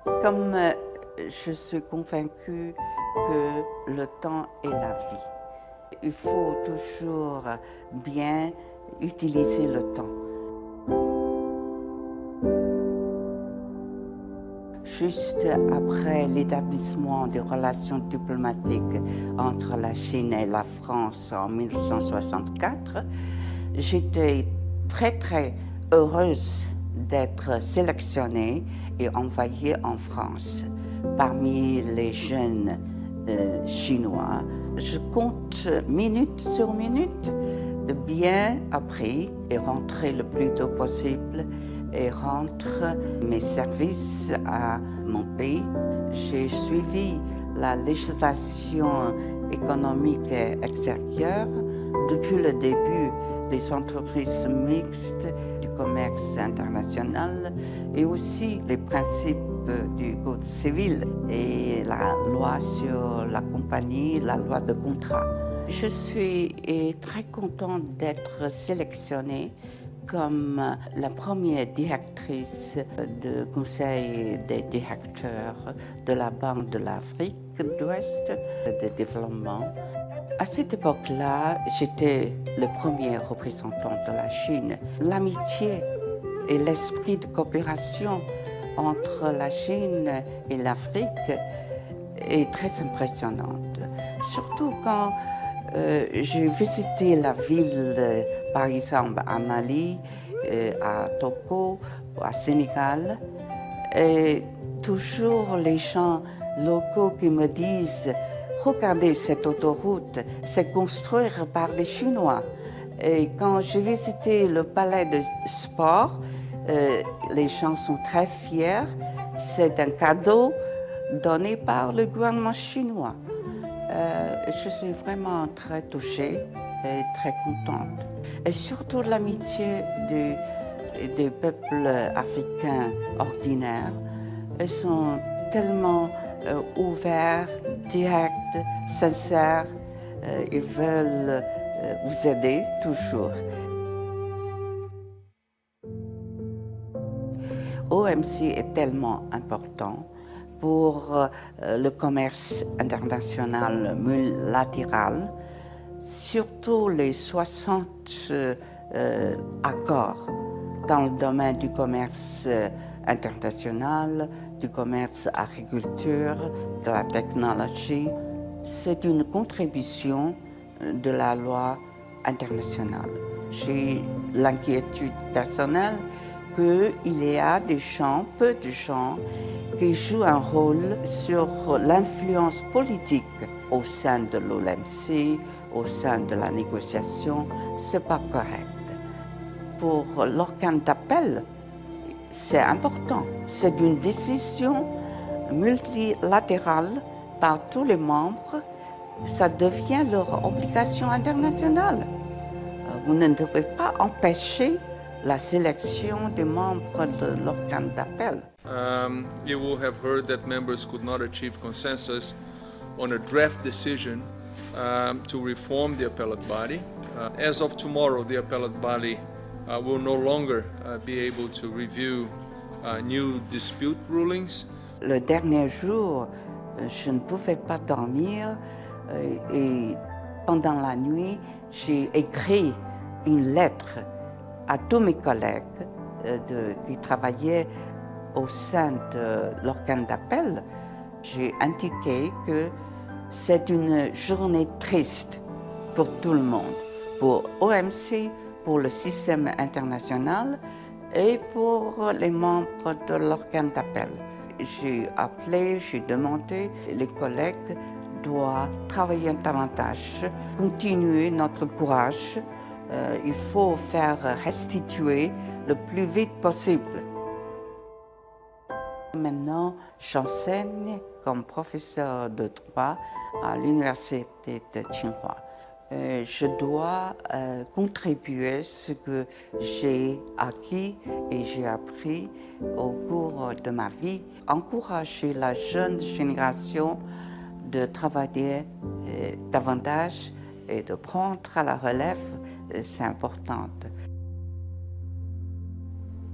Comme je suis convaincue que le temps est la vie, il faut toujours bien utiliser le temps. Juste après l'établissement des relations diplomatiques entre la Chine et la France en 1964, j'étais très heureuse d'être sélectionnée et envoyée en France. Parmi les jeunes chinois, je compte minute sur minute de bien appris et rentrer le plus tôt possible et rendre mes services à mon pays. J'ai suivi la législation économique extérieure depuis le début des entreprises mixtes, du commerce international et aussi les principes du code civil et la loi sur la compagnie, la loi de contrat. Je suis très contente d'être sélectionnée comme la première directrice du conseil des directeurs de la Banque de l'Afrique de l'Ouest de développement. À cette époque-là, j'étais le premier représentant de la Chine. L'amitié et l'esprit de coopération entre la Chine et l'Afrique est très impressionnante. Surtout quand j'ai visité la ville, par exemple à Mali, à Togo, à Sénégal, et toujours les gens locaux qui me disent « Regardez cette autoroute, c'est construit par les Chinois ». Et quand j'ai visité le palais de sport, les gens sont très fiers. C'est un cadeau donné par le gouvernement chinois. Je suis vraiment très touchée et très contente. Et surtout l'amitié des peuples africains ordinaires. Ils sont tellement ouverts, directs, sincères. Ils veulent vous aider toujours. OMC est tellement important pour le commerce international multilatéral, surtout les 60 accords dans le domaine du commerce international, du commerce agriculture, de la technologie. C'est une contribution de la loi internationale. J'ai l'inquiétude personnelle qu'il y a peu de gens qui jouent un rôle sur l'influence politique au sein de l'OMC, au sein de la négociation. Ce n'est pas correct. Pour l'organe d'appel, c'est important. C'est une décision multilatérale par tous les membres. Ça devient leur obligation internationale. Vous ne devez pas empêcher la sélection des membres de l'organe d'appel. You will have heard that members could not achieve consensus on a draft decision to reform the appellate body. As of tomorrow, the appellate body will no longer be able to review new dispute rulings. Le dernier jour, je ne pouvais pas dormir et pendant la nuit, j'ai écrit une lettre à tous mes collègues qui travaillaient au sein de l'organe d'appel. J'ai indiqué que c'est une journée triste pour tout le monde, pour OMC, pour le système international et pour les membres de l'organe d'appel. J'ai appelé, j'ai demandé, les collègues doivent travailler davantage, continuer notre courage. Il faut faire restituer le plus vite possible. Maintenant, j'enseigne comme professeur de droit à l'université de Tsinghua. Je dois contribuer ce que j'ai acquis et j'ai appris au cours de ma vie, encourager la jeune génération de travailler davantage et de prendre à la relève, c'est important.